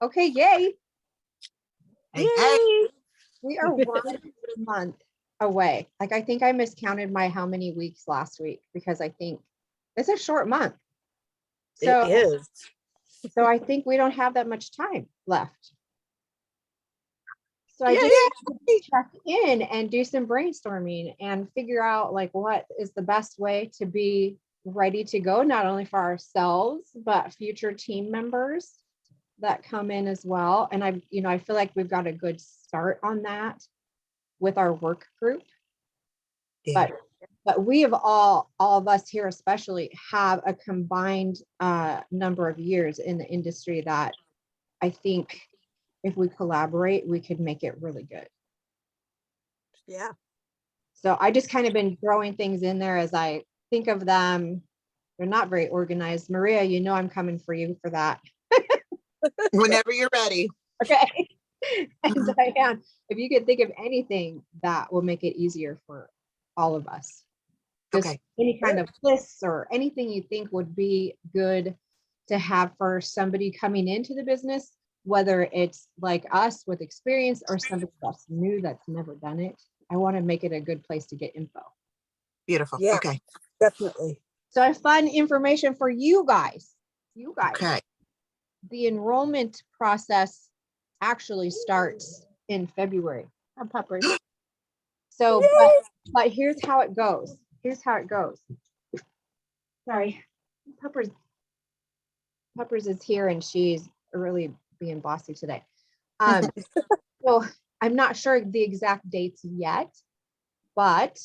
Okay, yay. Hey, hey. We are 1 month away. Like, I think I miscounted my how many weeks last week because I think it's a short month. So, It is. so I think we don't have that much time left. So I Yay. just check in and do some brainstorming and figure out like what is the best way to be ready to go, not only for ourselves, but future team members that come in as well. And I feel like we've got a good start on that with our work group. Yeah. But we have all of us here especially have a combined number of years in the industry that I think if we collaborate, we could make it really good. Yeah. So I just kind of been throwing things in there as I think of them. They're not very organized. Maria, you know I'm coming for you for that. Whenever you're ready. Okay. And Diane, if you could think of anything that will make it easier for all of us. Just Okay. any kind of lists or anything you think would be good to have for somebody coming into the business, whether it's like us with experience or somebody that's new that's never done it. I want to make it a good place to get info. Beautiful. Yeah. Okay. Definitely. So I have fun information for you guys. Okay. The enrollment process actually starts in February. I'm puppers. So, but here's how it goes. Sorry, Puppers is here and she's really being bossy today. So I'm not sure the exact dates yet, but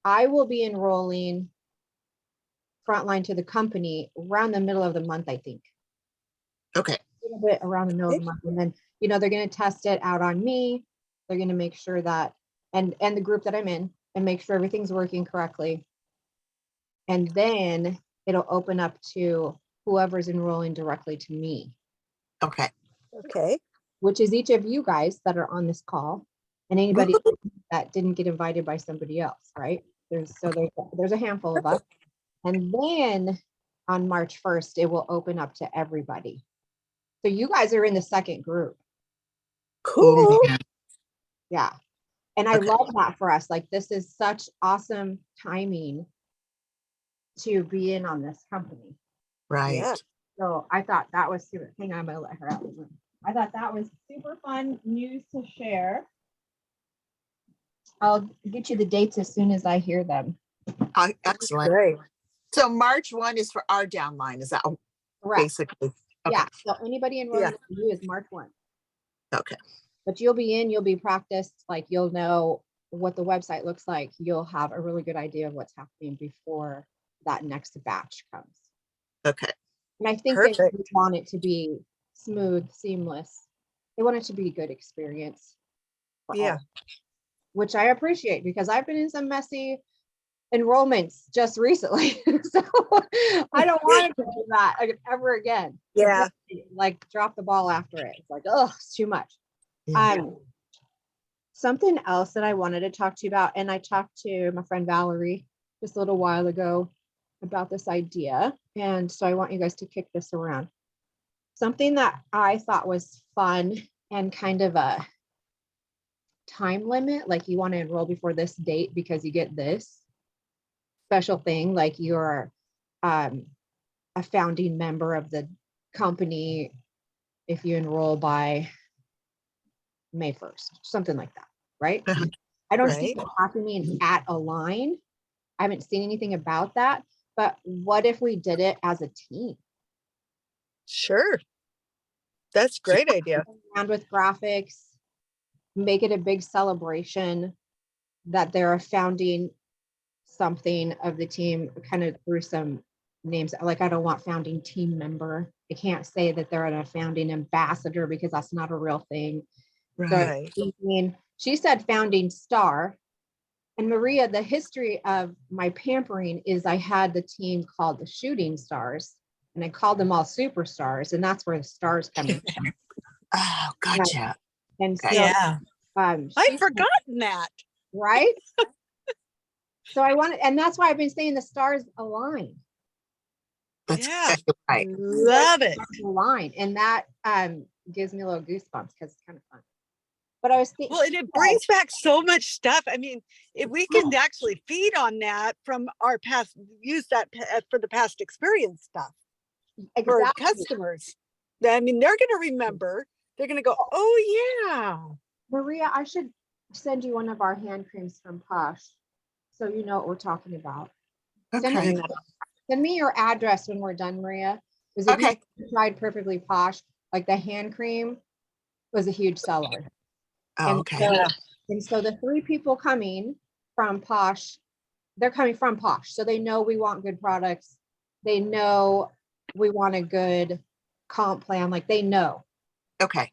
I will be enrolling frontline to the company around the middle of the month, I think. Okay. A little bit around the middle of the month. And then, they're going to test it out on me. They're going to make sure that, and the group that I'm in, and make sure everything's working correctly. And then it'll open up to whoever's enrolling directly to me. Okay. Okay. Which is each of you guys that are on this call and anybody that didn't get invited by somebody else, right? There's a handful of us. And then on March 1st, it will open up to everybody. So you guys are in the second group. Cool. Yeah. And I love that for us. Like, this is such awesome timing to be in on this company. Right. Yeah. So I thought that was super. Hang on, I'm gonna let her out. I thought that was super fun news to share. I'll get you the dates as soon as I hear them. Excellent. Great. So March 1 is for our downline. Is that Correct. basically? Okay. Yeah. So anybody enrolling with you is March 1. Okay. But you'll be practiced. Like, you'll know what the website looks like. You'll have a really good idea of what's happening before that next batch comes. Okay. And I think they want it to be smooth, seamless. They want it to be a good experience. Yeah. Which I appreciate because I've been in some messy enrollments just recently. So I don't want to do that ever again. Yeah. Like, drop the ball after it. It's like, oh, it's too much. Yeah. Something else that I wanted to talk to you about, and I talked to my friend Valerie just a little while ago about this idea. And so I want you guys to kick this around. Something that I thought was fun and kind of a time limit, like you want to enroll before this date because you get this special thing, like you're a founding member of the company if you enroll by May 1st, something like that, right? I don't see it happening at Align. I haven't seen anything about that, but what if we did it as a team? Sure. That's a great idea. Around with graphics, make it a big celebration that they're a founding something of the team, kind of through some names. Like, I don't want founding team member. I can't say that they're a founding ambassador because that's not a real thing. Right. So, she said founding star. And Maria, the history of my pampering is I had the team called the Shooting Stars, and I called them all superstars, and that's where the stars come in. Oh, gotcha. And so, Yeah. I've forgotten that. Right? So I wanted, and that's why I've been saying the stars align. That's Yeah. right. Love it. Align. And that gives me a little goosebumps because it's kind of fun. But I was thinking, Well, and it brings back so much stuff. I mean, if we can actually feed on that from our past, use that for the past experience stuff for exactly. customers. I mean, they're going to remember. They're going to go, oh yeah. Maria, I should send you one of our hand creams from Posh, so you know what we're talking about. Okay. Send me your address when we're done, Maria. Because if Okay. you tried Perfectly Posh, like the hand cream was a huge seller. Oh, okay. And so the 3 people coming from Posh, they're coming from Posh. So they know we want good products. They know we want a good comp plan. Like they know. Okay.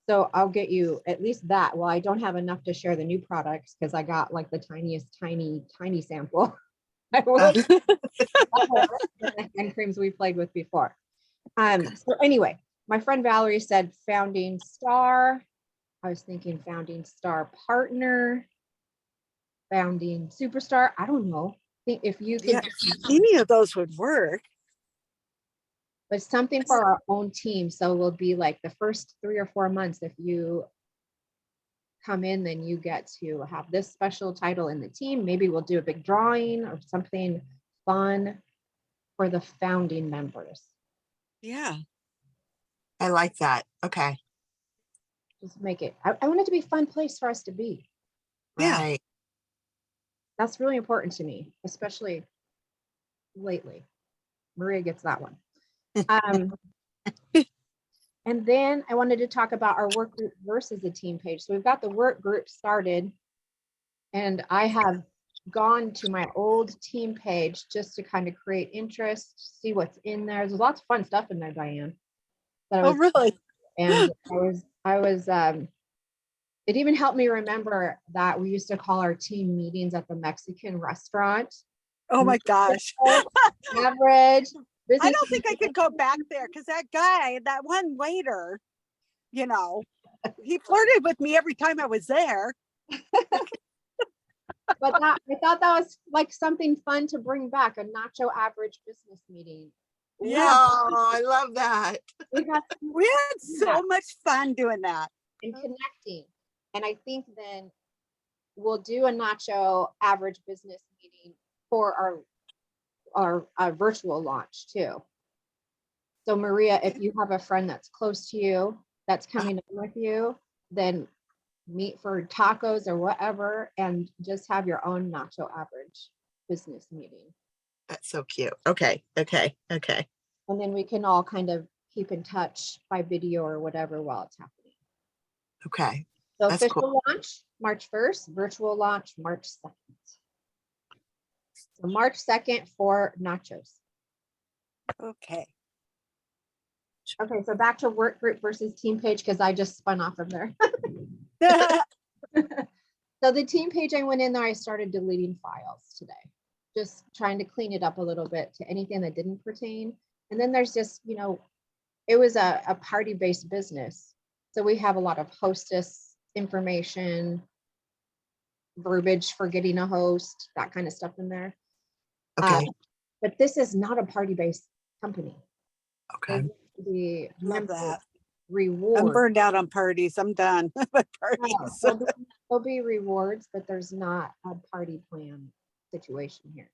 So I'll get you at least that. Well, I don't have enough to share the new products because I got like the tiniest, tiny sample. I will the hand creams we played with before. So anyway, my friend Valerie said founding star. I was thinking founding star partner, founding superstar. I don't know. Think if you could, Yeah, any of those would work. but something for our own team. So we'll be like the first 3 or 4 months. If you come in, then you get to have this special title in the team. Maybe we'll do a big drawing or something fun for the founding members. Yeah. I like that. Okay. Just make it, I want it to be a fun place for us to be. Yeah. Right. That's really important to me, especially lately. Maria gets that one. And then I wanted to talk about our work group versus the team page. So we've got the work group started, and I have gone to my old team page just to kind of create interest, see what's in there. There's lots of fun stuff in there, Diane. Oh, really? And I was it even helped me remember that we used to call our team meetings at the Mexican restaurant. Oh my gosh. Average. I don't think I could go back there because that guy, that one waiter, you know, he flirted with me every time I was there. But I thought that was like something fun to bring back, a nacho average business meeting. Yeah. Oh, I love that. We had so much fun doing that. And connecting. And I think then we'll do a nacho average business meeting for our virtual launch too. So Maria, if you have a friend that's close to you, that's coming in with you, then meet for tacos or whatever, and just have your own nacho average business meeting. That's so cute. Okay. Okay. Okay. And then we can all kind of keep in touch by video or whatever while it's happening. Okay. So That's official launch, March 1st, virtual launch, March 2nd. So March 2nd for nachos. Okay. Okay, so back to work group versus team page because I just spun off of there. So the team page, I went in there, I started deleting files today, just trying to clean it up a little bit to anything that didn't pertain. And then there's just, you know, it was a party-based business. So we have a lot of hostess information, verbiage for getting a host, that kind of stuff in there. okay. But this is not a party-based company. Okay. The Love that. reward. I'm burned out on parties. I'm done with parties. There'll be rewards, but there's not a party plan situation here.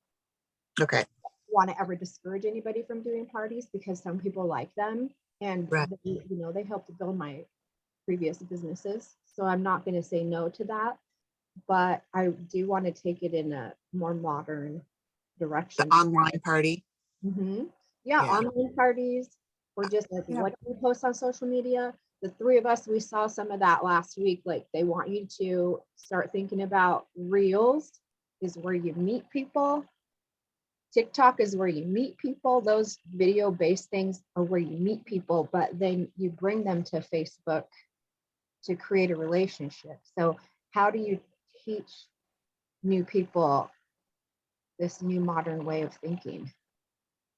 Okay. Want to ever discourage anybody from doing parties because some people like them, and Right. they help to build my previous businesses. So I'm not going to say no to that, but I do want to take it in a more modern The direction. online party. Yeah, Yeah. online parties, or just like what do we post on social media? The 3 of us, we saw some of that last week. Like they want you to start thinking about reels is where you meet people. TikTok is where you meet people. Those video-based things are where you meet people, but then you bring them to Facebook to create a relationship. So how do you teach new people this new modern way of thinking?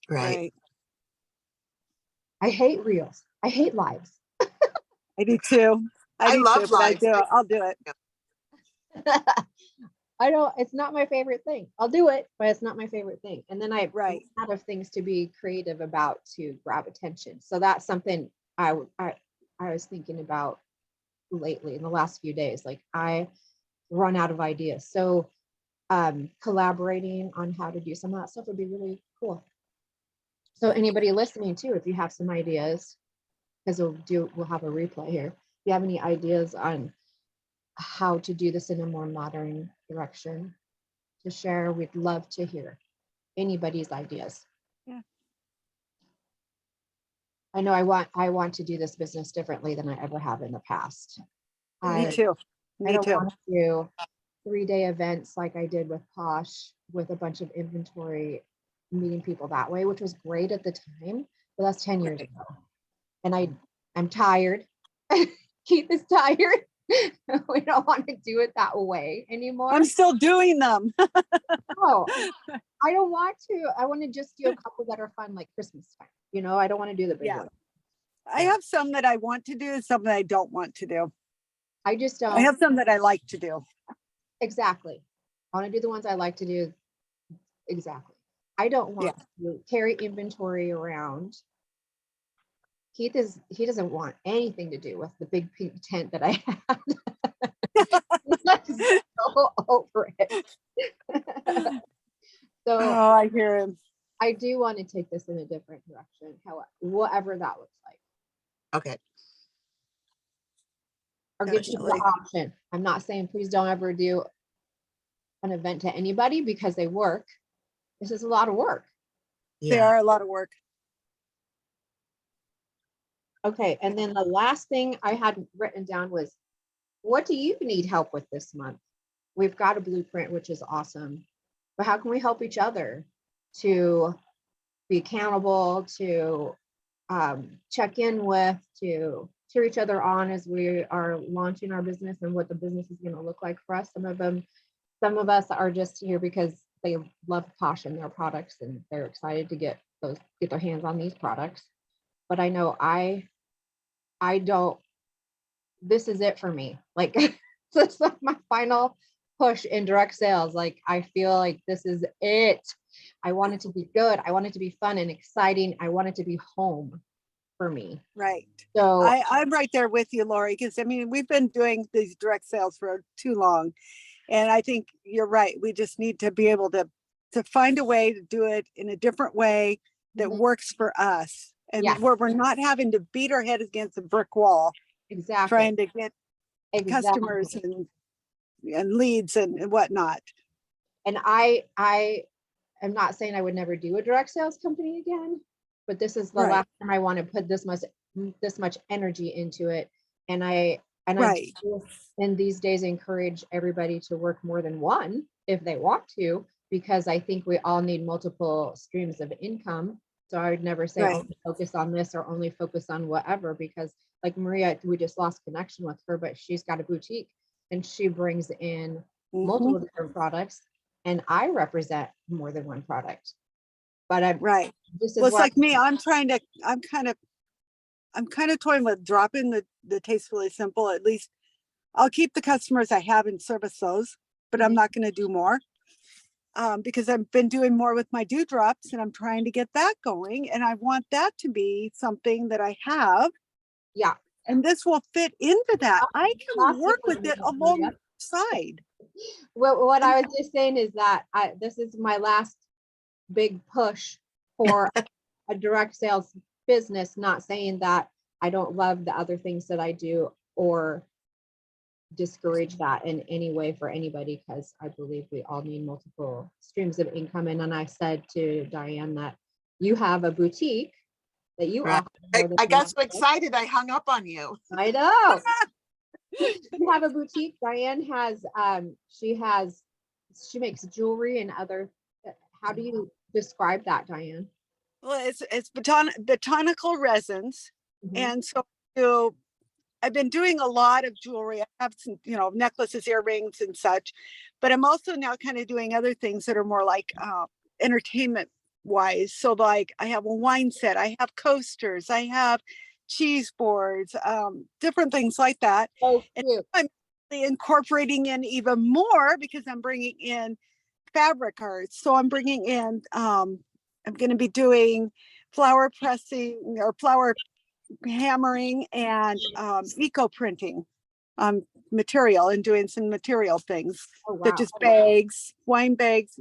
Right. I hate reels. I hate lives. I do too. I do love too, but lives. I'll do it. It's not my favorite thing. I'll do it, but it's not my favorite thing. And then I have a lot of things to be creative about to grab attention. So that's something I was thinking about lately in the last few days. Like I run out of ideas. So collaborating on how to do some of that stuff would be really cool. So anybody listening too, if you have some ideas, because we'll have a replay here. If you have any ideas on how to do this in a more modern direction to share, we'd love to hear anybody's ideas. Yeah. I know I want to do this business differently than I ever have in the past. Me I too. I Me don't too. want to do 3-day events like I did with Posh with a bunch of inventory, meeting people that way, which was great at the time, but that's 10 years Right. ago. And I'm tired. Keith is tired. We don't want to do it that way anymore. I'm still doing them. Oh, I don't want to. I want to just do a couple that are fun, like Christmas time. You know, I don't want to do the big Yeah. one. I have some that I want to do, some that I don't want to do. I just I don't. have some that I like to do. Exactly. I want to do the ones I like to do. Exactly. I don't want to carry inventory around. He doesn't want anything to do with the big pink tent that I had. He's so over it. So Oh, I hear him. I do want to take this in a different direction, whatever that looks like. Okay. Or give you the Definitely. option. I'm not saying please don't ever do an event to anybody because they work. This is a lot of work. They Yeah. are a lot of work. Okay, and then the last thing I had written down was, what do you need help with this month? We've got a blueprint, which is awesome, but how can we help each other to be accountable, to check in with, to cheer each other on as we are launching our business and what the business is going to look like for us? Some of us are just here because they love Posh and their products and they're excited to get their hands on these products. But I know I don't, this is it for me. Like this is like my final push in direct sales. Like I feel like this is it. I want it to be good. I want it to be fun and exciting. I want it to be home for me. Right. So I'm right there with you, Lori, because I mean, we've been doing these direct sales for too long. And I think you're right. We just need to be able to find a way to do it in a different way that Mhm. works for us. And Yes. where we're not having to beat our head against a brick wall, exactly. trying to get Exactly. customers and leads and whatnot. And I am not saying I would never do a direct sales company again, but this is the Right. last time I want to put this much energy into it. And I Right. do in these days encourage everybody to work more than one if they want to, because I think we all need multiple streams of income. So I would never say Right. only focus on this or only focus on whatever, because like Maria, we just lost connection with her, but she's got a boutique and she brings in Mhm. multiple different products, and I represent more than one product. But Right. this is Well, it's why like me. I'm kind of toying with dropping the Tastefully Simple. At least I'll keep the customers I have and service those, but I'm Mhm. not going to do more. Because I've been doing more with my dewdrops and I'm trying to get that going. And I want that to be something that I have. yeah. And this will fit into that. I can Last work year was with it Maria. alongside. What I was just saying is that this is my last big push for a direct sales business, not saying that I don't love the other things that I do or discourage that in any way for anybody, because I believe we all need multiple streams of income. And then I said to Diane that you have a boutique that you Right. offer more than I got one so product. excited I hung up on you. I know. You have a boutique. Diane has she makes jewelry and other. How do you describe that, Diane? Well, it's botanical resins. Mhm. And so I've been doing a lot of jewelry. I have some, necklaces, earrings and such, but I'm also now kind of doing other things that are more like entertainment wise. So like I have a wine set, I have coasters, I have cheese boards, different things like that. So And cute. I'm incorporating in even more because I'm bringing in fabric arts. So I'm bringing in, I'm going to be doing flower pressing or flower hammering and eco printing material and doing some material things, Oh, wow. such as bags, wine bags,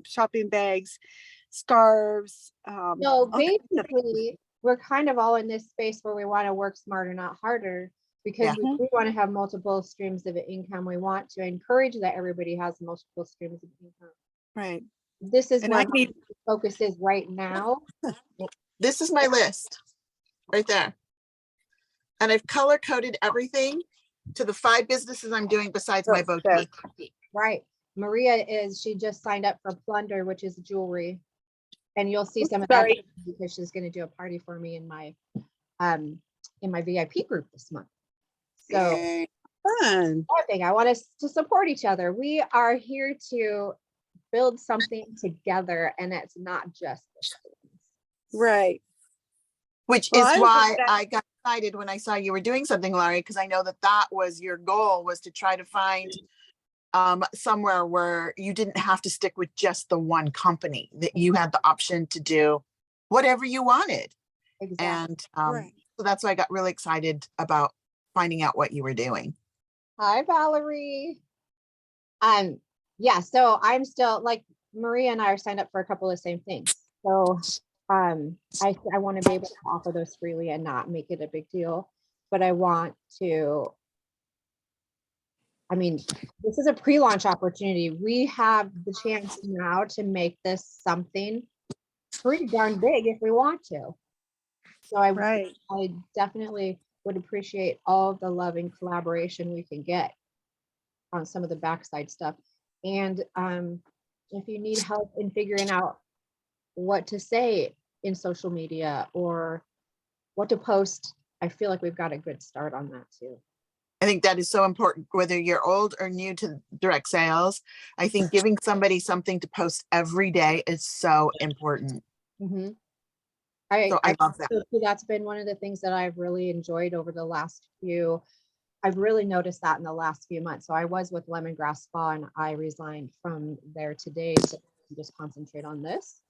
shopping bags, scarves. So all kinds of- basically, we're kind of all in this space where we want to work smarter, not harder, because Yeah. we do want to have multiple streams of income. We want to encourage that everybody has multiple streams of income. Right. This is And where I my need, focus is right now. This is my list right there. And I've color coded everything to the 5 businesses I'm doing besides my Perfect. boutique. Right. Maria she just signed up for Plunder, which is jewelry. And you'll see some of that Sorry. because she's going to do a party for me in my VIP group this month. So Yay, fun. one thing, I want us to support each other. We are here to build something together, and it's not just the students. Right. Which Well, is I was why looking at- I got excited when I saw you were doing something, Laurie, because I know that that was your goal, was to try to find somewhere where you didn't have to stick with just the one company, that you had the option to do whatever you wanted. Exactly. And Right. so that's why I got really excited about finding out what you were doing. Hi, Valerie. Yeah, so I'm still like Maria and I are signed up for a couple of the same things. So I want to be able to offer those freely and not make it a big deal. But I want to, I mean, this is a pre-launch opportunity. We have the chance now to make this something pretty darn big if we want to. So Right. I definitely would appreciate all of the love and collaboration we can get on some of the backside stuff. And if you need help in figuring out what to say in social media or what to post, I feel like we've got a good start on that too. I think that is so important, whether you're old or new to direct sales. I think giving somebody something to post every day is so important. Mm-hmm. So I love that. That's been one of the things that I've really enjoyed over the last few. I've really noticed that in the last few months. So I was with Lemongrass Spa and I resigned from there today to just concentrate on this.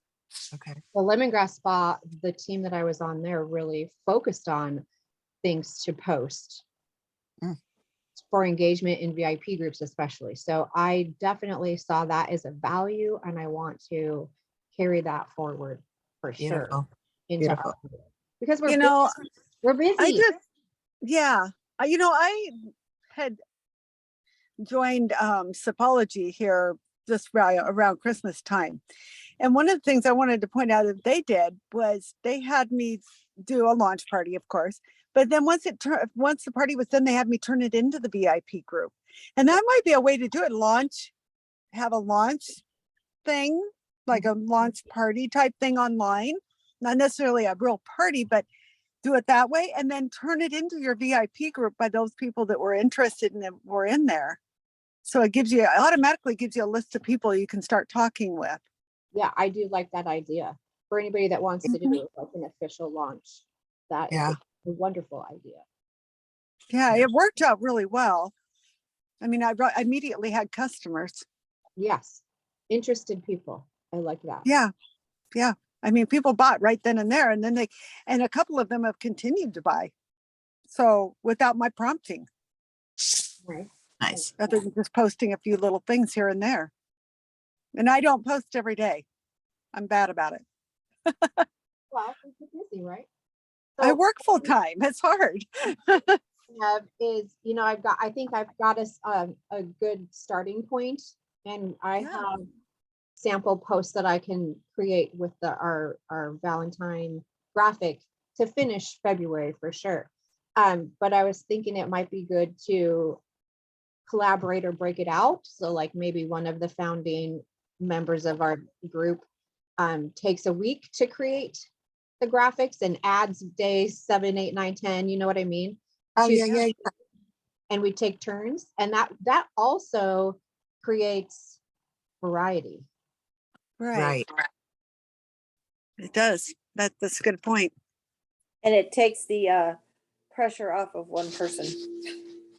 Okay. The Lemongrass Spa, the team that I was on there really focused on things to post for engagement in VIP groups, especially. So I definitely saw that as a value and I want to carry that forward for sure. Beautiful. Into Beautiful. our career. Because we're You know, busy. We're busy. I just, yeah, I had joined Sapology here just around Christmas time. And one of the things I wanted to point out that they did was they had me do a launch party, of course. But then once the party was done, they had me turn it into the VIP group. And that might be a way to do it. Have a launch thing, like a launch party type thing online. Not necessarily a real party, but do it that way and then turn it into your VIP group by those people that were interested in it were in there. So it automatically gives you a list of people you can start talking with. Yeah, I do like that idea. For anybody that wants to do like an official launch, that is Yeah. a wonderful idea. Yeah, it worked out really well. I mean, I immediately had customers. Yes, interested people. I like that. Yeah, yeah. I mean, people bought right then and there, and then and a couple of them have continued to buy. So without my prompting, Right. Nice. other than just posting a few little things here and there. And I don't post every day. I'm bad about it. Well, it's busy, right? I So work full time. It's hard. have is, I think I've got us a good starting point, and I Yeah. have sample posts that I can create with our Valentine graphic to finish February for sure. But I was thinking it might be good to collaborate or break it out. So like maybe one of the founding members of our group takes a week to create the graphics and adds days 7, 8, 9, 10. You know what I mean? Oh, to- yeah. And we take turns, and that also creates variety. Right. It does. That's a good point. And it takes the pressure off of one person.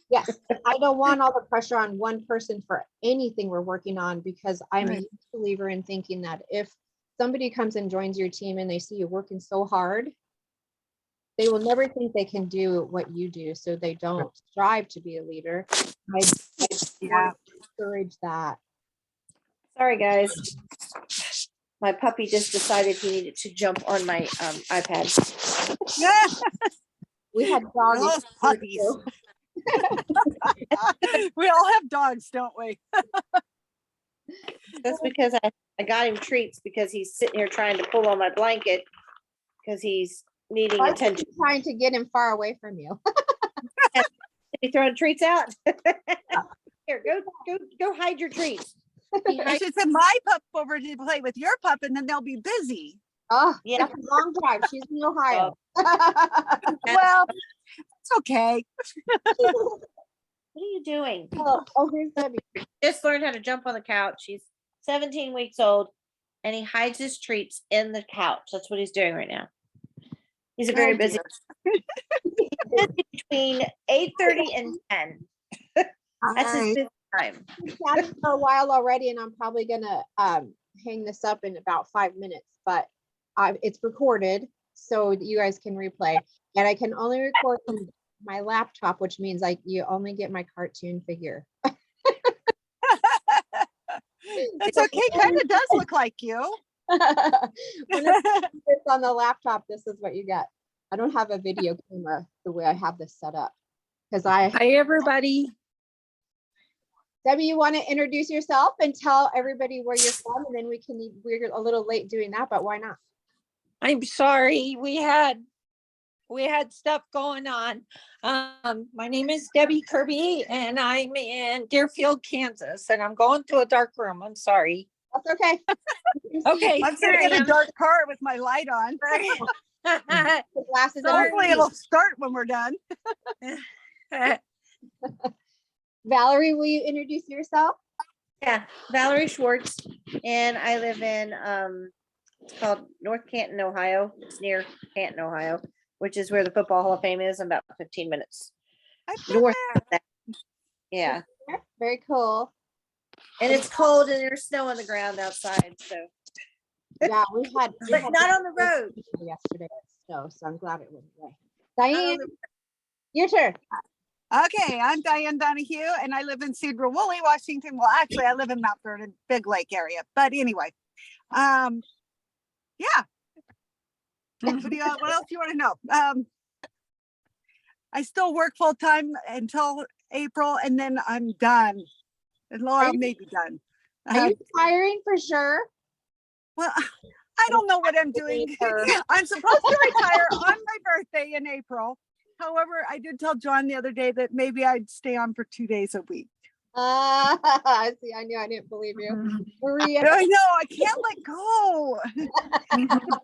Yes, I don't want all the pressure on one person for anything we're working on, because I'm a Right. huge believer in thinking that if somebody comes and joins your team and they see you working so hard, they will never think they can do what you do, so they don't strive to be a leader. I Yeah. encourage that. Sorry, guys. My puppy just decided he needed to jump on my iPad. Yeah. We had dogs. Those puppies. We all have dogs, don't we? That's because I got him treats because he's sitting here trying to pull on my blanket because he's needing I'm attention. trying to get him far away from you. You throwing treats out? Here, go hide your treats. He I hides- should send my pup over to play with your pup and then they'll be busy. Oh, Yeah. that's a long drive. She's in Ohio. Well, it's okay. What are you doing? Oh, here's Debbie. Just learned how to jump on the couch. He's 17 weeks old and he hides his treats in the couch. That's what he's doing right now. He's a very Oh, busy dear. between 8:30 and 10. That's his Alright. busy time. We've chatted for a while already, and I'm probably gonna hang this up in about 5 minutes, but it's recorded so that you guys can replay. And I can only record from my laptop, which means you only get my cartoon figure. That's okay. Kind of does look like you. When it's on the laptop, this is what you get. I don't have a video camera the way I have this set up. Because Hi, everybody. Debbie, you want to introduce yourself and tell everybody where you're from, and then we're a little late doing that, but why not? I'm sorry. We had stuff going on. My name is Debbie Kirby and I'm in Deerfield, Kansas, and I'm going to a dark room. I'm sorry. That's okay. Okay. I'm sitting in a dark car with my light on. The glasses and Hopefully it'll start when we're done. Valerie, will you introduce yourself? Yeah, Valerie Schwartz, and I live in it's called North Canton, Ohio. It's near Canton, Ohio, which is where the Football Hall of Fame is. I'm about 15 minutes I've been north there. of that. Yeah, Very cool. and it's cold and there's snow on the ground outside. So, Yeah, we had but not on the road. yesterday at snow, so I'm glad it went away. Not on Diane, the- your turn. Okay, I'm Diane Donahue and I live in Cedar Woolley, Washington. Well, actually, I live in Mount Vernon, Big Lake area. But anyway, yeah. What else do you want to know? I still work full time until April, and then I'm done. And Laura may be done. Are you retiring for sure? Well, I don't know what I'm doing. Sure. I'm supposed to retire on my birthday in April. However, I did tell John the other day that maybe I'd stay on for 2 days a week. See, I knew I didn't believe you. Maria, I know, I can't let go.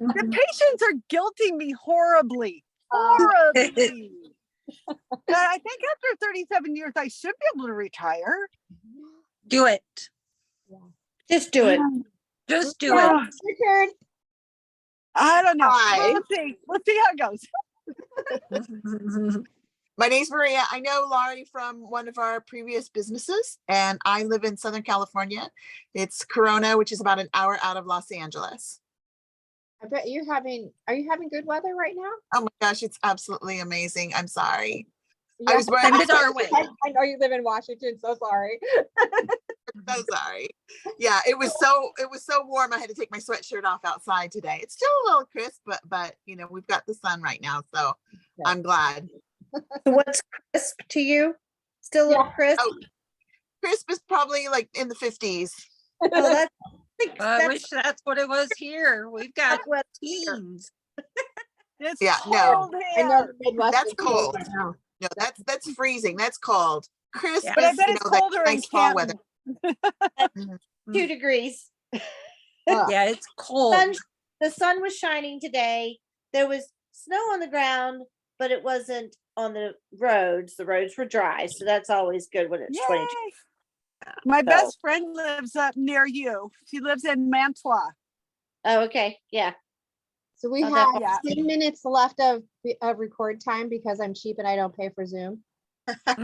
The patients are guilting me horribly. Horribly. But I think after 37 years, I should be able to retire. Do it. Just do it. Just do Yeah. it. your turn. I don't know. Hi. We'll see. We'll see how it goes. My name's Maria. I know Laurie from one of our previous businesses, and I live in Southern California. It's Corona, which is about an hour out of Los Angeles. I bet are you having good weather right now? Oh my gosh, it's absolutely amazing. I'm sorry. I Yeah. was wearing Send it our way. I know you live in Washington, so sorry. so sorry. Yeah, it was so warm. I had to take my sweatshirt off outside today. It's still a little crisp, but we've got the sun right now, so I'm glad. So what's crisp to you? Still a little crisp? Oh, crisp is probably like in the 50s. Oh, that's, I wish that's what it was here. We've got that's what teens. It's Yeah, no. cold I know here. the Midwest That's is cold cold. right now. No, that's freezing. That's cold. Crisp Yeah. But I is, bet it's that colder in nice fall weather. Canton. 2 degrees. Yeah, it's cold. The sun was shining today. There was snow on the ground, but it wasn't on the roads. The roads were dry, so that's always good when it's 22. Yay. My best friend lives up near you. She lives in Mantua. Oh, okay. Yeah. So we Oh, have that- 10 minutes left of record time because I'm cheap and I don't pay for Zoom. If I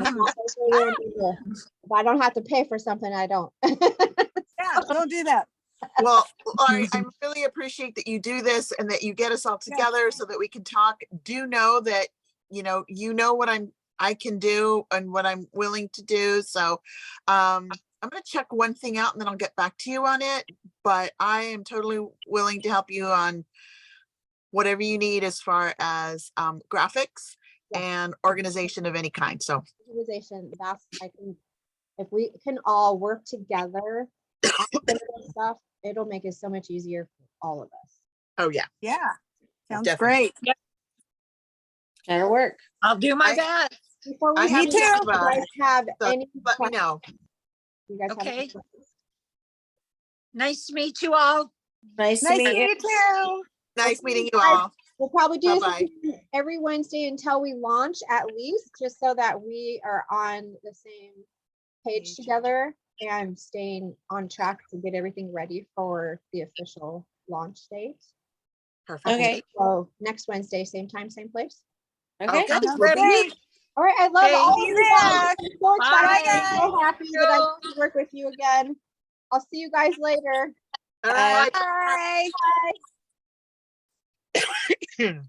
don't have to pay for something, I don't. Yeah, don't do that. Well, Laurie, I really appreciate that you do this and that you get us all together so that we can talk. Do know that, you know what I can do and what I'm willing to do. So I'm gonna check one thing out and then I'll get back to you on it. But I am totally willing to help you on whatever you need as far as graphics Yes. and organization of any kind. So Organization, that's, I think, if we can all work together on some of this stuff, it'll make it so much easier for all of us. oh yeah, Yeah, sounds definitely. great. That'll work. I'll do my I- best. Before I we have leave, to do have, you guys have so any let me questions? know. You guys have any Okay. questions? Nice to meet you all. Nice to Nice to meet you. meet you. Nice meeting you Guys, all. We'll probably do this Bye-bye. again every Wednesday until we launch at least, just so that we are on the same page together and staying on track to get everything ready for the official launch date. Perfect. Okay. So next Wednesday, same time, same place. Okay. Okay. Sounds we'll be- great. All right, I love Okay. all of See you you guys. I'm so excited. Bye. I'm so happy that I get to work with you again. I'll see you guys later. All right. Bye. Bye.